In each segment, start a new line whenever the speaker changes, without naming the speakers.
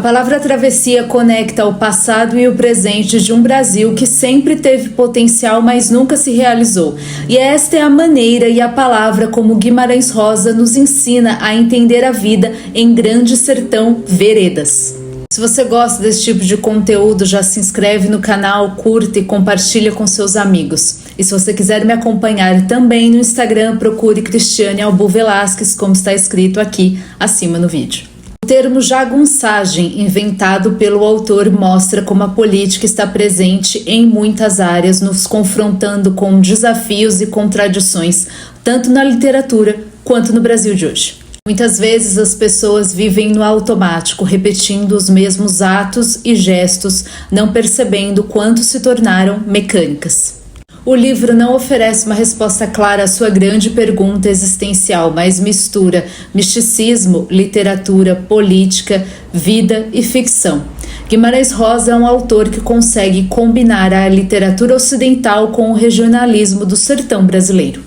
A palavra travessia conecta o passado e o presente de um Brasil que sempre teve potencial, mas nunca se realizou. E esta é a maneira e a palavra como Guimarães Rosa nos ensina a entender a vida em Grande Sertão Veredas. Se você gosta desse tipo de conteúdo, já se inscreve no canal, curta e compartilha com seus amigos. E se você quiser me acompanhar também no Instagram, procure Cristiane Albu Velasquez, como está escrito aqui acima no vídeo. O termo jagunçagem, inventado pelo autor, mostra como a política está presente em muitas áreas, nos confrontando com desafios e contradições, tanto na literatura quanto no Brasil de hoje. Muitas vezes as pessoas vivem no automático, repetindo os mesmos atos e gestos, não percebendo quanto se tornaram mecânicas. O livro não oferece uma resposta clara à sua grande pergunta existencial, mas mistura misticismo, literatura, política, vida e ficção. Guimarães Rosa é um autor que consegue combinar a literatura ocidental com o regionalismo do sertão brasileiro.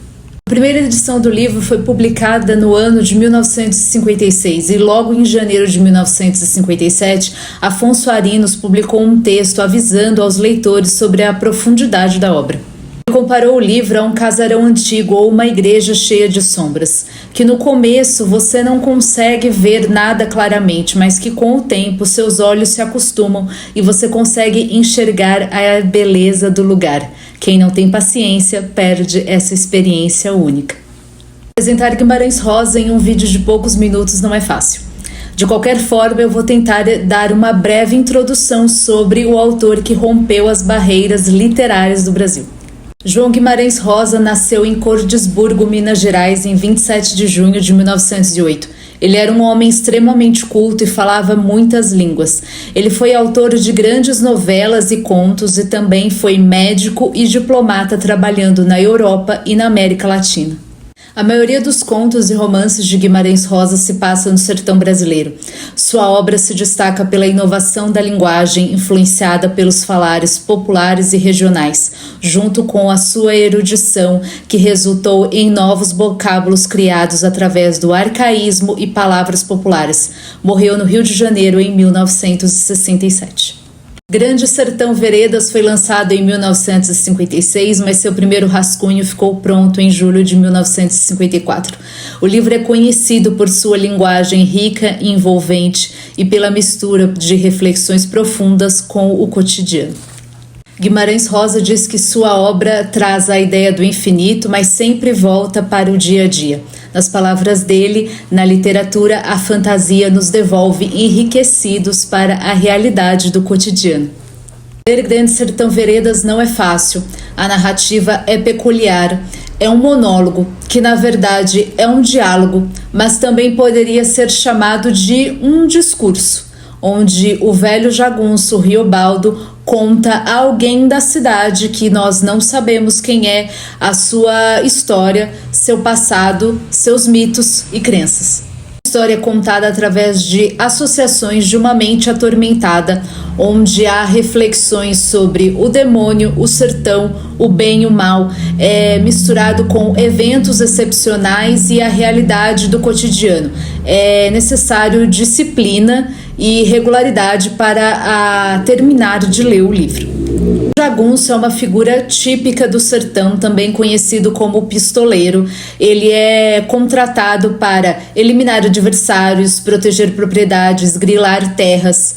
A primeira edição do livro foi publicada no ano de 1956 e logo em janeiro de 1957, Afonso Arinos publicou um texto avisando aos leitores sobre a profundidade da obra. Ele comparou o livro a um casarão antigo ou uma igreja cheia de sombras, que no começo você não consegue ver nada claramente, mas que com o tempo seus olhos se acostumam e você consegue enxergar a beleza do lugar. Quem não tem paciência perde essa experiência única. Apresentar Guimarães Rosa em um vídeo de poucos minutos não é fácil. De qualquer forma, eu vou tentar dar uma breve introdução sobre o autor que rompeu as barreiras literárias do Brasil. João Guimarães Rosa nasceu em Cordisburgo, Minas Gerais, em 27 de junho de 1908. Ele era um homem extremamente culto e falava muitas línguas. Ele foi autor de grandes novelas e contos e também foi médico e diplomata trabalhando na Europa e na América Latina. A maioria dos contos e romances de Guimarães Rosa se passa no sertão brasileiro. Sua obra se destaca pela inovação da linguagem, influenciada pelos falares populares e regionais, junto com a sua erudição, que resultou em novos vocábulos criados através do arcaísmo e palavras populares. Morreu no Rio de Janeiro em 1967. Grande Sertão Veredas foi lançado em 1956, mas seu primeiro rascunho ficou pronto em julho de 1954. O livro é conhecido por sua linguagem rica e envolvente e pela mistura de reflexões profundas com o cotidiano. Guimarães Rosa diz que sua obra traz a ideia do infinito, mas sempre volta para o dia a dia. Nas palavras dele, na literatura, a fantasia nos devolve enriquecidos para a realidade do cotidiano. Ler Grande Sertão Veredas não é fácil. A narrativa é peculiar. É um monólogo, que na verdade é um diálogo, mas também poderia ser chamado de um discurso, onde o velho jagunço Riobaldo conta a alguém da cidade que nós não sabemos quem é, a sua história, seu passado, seus mitos e crenças. História contada através de associações de uma mente atormentada, onde há reflexões sobre o demônio, o sertão, o bem e o mal, misturado com eventos excepcionais e a realidade do cotidiano. É necessário disciplina e regularidade para terminar de ler o livro. O jagunço é uma figura típica do sertão, também conhecido como pistoleiro. Ele é contratado para eliminar adversários, proteger propriedades, grilar terras,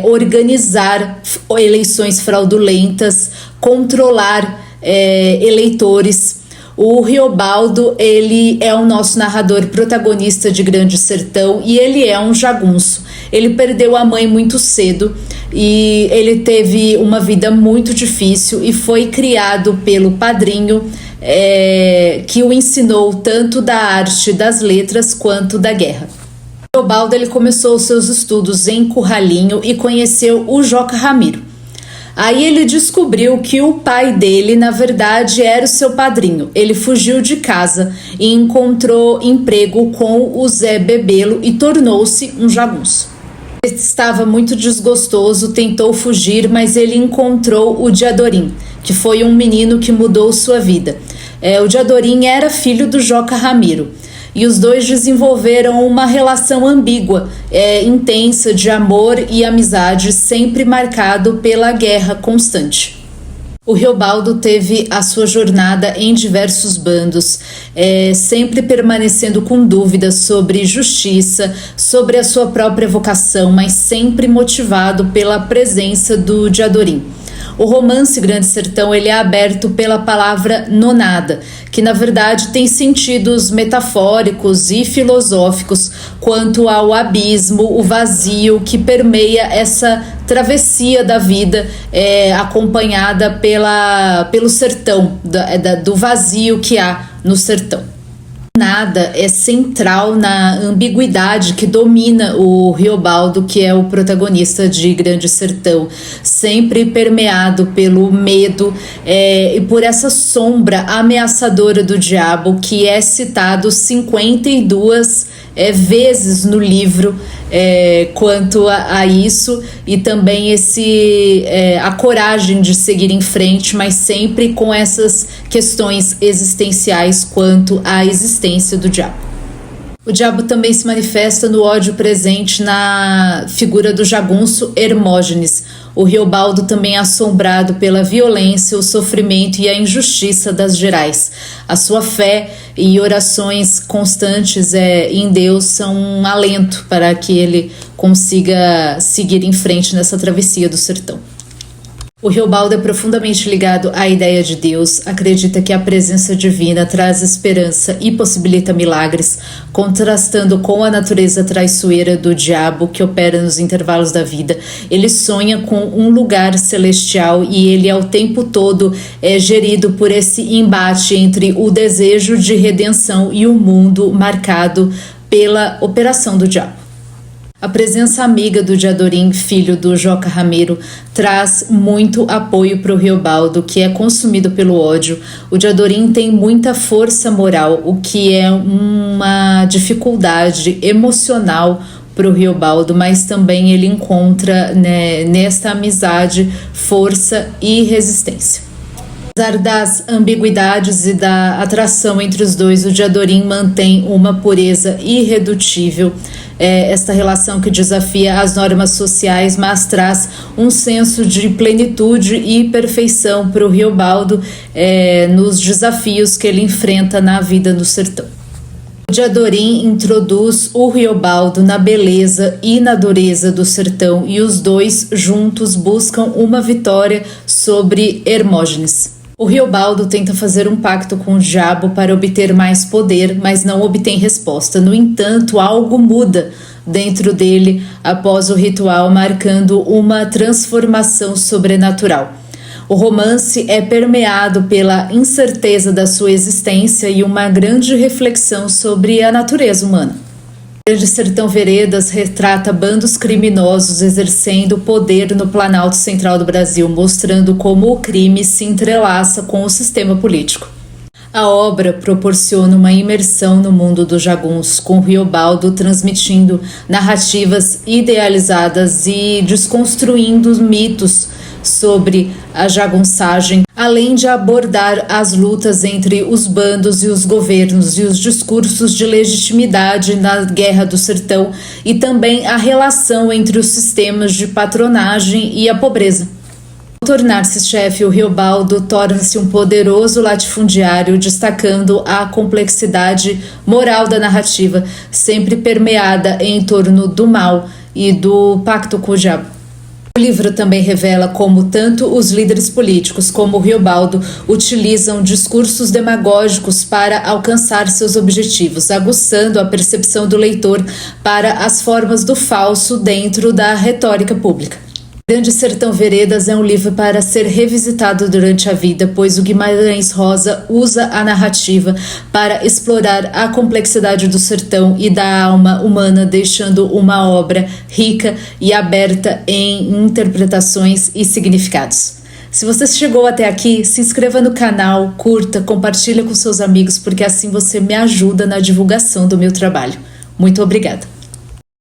organizar eleições fraudulentas, controlar eleitores. O Riobaldo, ele é o nosso narrador protagonista de Grande Sertão e ele é um jagunço. Ele perdeu a mãe muito cedo e ele teve uma vida muito difícil e foi criado pelo padrinho que o ensinou tanto da arte das letras quanto da guerra. O Riobaldo, ele começou seus estudos em Curralinho e conheceu o Joca Ramiro. Aí ele descobriu que o pai dele, na verdade, era o seu padrinho. Ele fugiu de casa e encontrou emprego com o Zé Bebelo e tornou-se um jagunço. Ele estava muito desgostoso, tentou fugir, mas ele encontrou o Diadorim, que foi um menino que mudou sua vida. O Diadorim era filho do Joca Ramiro. e os dois desenvolveram uma relação ambígua, intensa de amor e amizade, sempre marcado pela guerra constante. O Riobaldo teve a sua jornada em diversos bandos, sempre permanecendo com dúvidas sobre justiça, sobre a sua própria vocação, mas sempre motivado pela presença do Diadorim. O romance Grande Sertão ele é aberto pela palavra nonada, que na verdade tem sentidos metafóricos e filosóficos quanto ao abismo, o vazio que permeia essa travessia da vida, acompanhada pelo sertão, do vazio que há no sertão. Nada é central na ambiguidade que domina o Riobaldo, que é o protagonista de Grande Sertão, sempre permeado pelo medo e por essa sombra ameaçadora do diabo, que é citado 52 vezes no livro quanto a isso, e também a coragem de seguir em frente, mas sempre com essas questões existenciais quanto à existência do diabo. O diabo também se manifesta no ódio presente na figura do jagunço Hermógenes. O Riobaldo também é assombrado pela violência, o sofrimento e a injustiça das Gerais. A sua fé e orações constantes em Deus são um alento para que ele consiga seguir em frente nessa travessia do sertão. O Riobaldo é profundamente ligado à ideia de Deus, acredita que a presença divina traz esperança e possibilita milagres, contrastando com a natureza traiçoeira do diabo que opera nos intervalos da vida. Ele sonha com um lugar celestial e ele ao tempo todo é gerido por esse embate entre o desejo de redenção e o mundo marcado pela operação do diabo. A presença amiga do Diadorim, filho do Joca Ramiro, traz muito apoio para o Riobaldo, que é consumido pelo ódio. O Diadorim tem muita força moral, o que é uma dificuldade emocional para o Riobaldo, mas também ele encontra nesta amizade força e resistência. Apesar das ambiguidades e da atração entre os dois, o Diadorim mantém uma pureza irredutível. Esta relação que desafia as normas sociais, mas traz um senso de plenitude e perfeição para o Riobaldo nos desafios que ele enfrenta na vida no sertão. O Diadorim introduz o Riobaldo na beleza e na dureza do sertão, e os dois juntos buscam uma vitória sobre Hermógenes. O Riobaldo tenta fazer um pacto com o diabo para obter mais poder, mas não obtém resposta. No entanto, algo muda dentro dele após o ritual, marcando uma transformação sobrenatural. O romance é permeado pela incerteza da sua existência e uma grande reflexão sobre a natureza humana. Grande Sertão Veredas retrata bandos criminosos exercendo poder no Planalto Central do Brasil, mostrando como o crime se entrelaça com o sistema político. A obra proporciona uma imersão no mundo dos jagunços, com Riobaldo transmitindo narrativas idealizadas e desconstruindo mitos sobre a jagunçagem, além de abordar as lutas entre os bandos e os governos e os discursos de legitimidade na Guerra do Sertão, e também a relação entre os sistemas de patronagem e a pobreza. Ao tornar-se chefe, o Riobaldo torna-se um poderoso latifundiário, destacando a complexidade moral da narrativa, sempre permeada em torno do mal e do pacto com o diabo. O livro também revela como tanto os líderes políticos como o Riobaldo utilizam discursos demagógicos para alcançar seus objetivos, aguçando a percepção do leitor para as formas do falso dentro da retórica pública. Grande Sertão Veredas é um livro para ser revisitado durante a vida, pois o Guimarães Rosa usa a narrativa para explorar a complexidade do sertão e da alma humana, deixando uma obra rica e aberta em interpretações e significados. Se você chegou até aqui, se inscreva no canal, curta, compartilha com seus amigos, porque assim você me ajuda na divulgação do meu trabalho. Muito obrigada!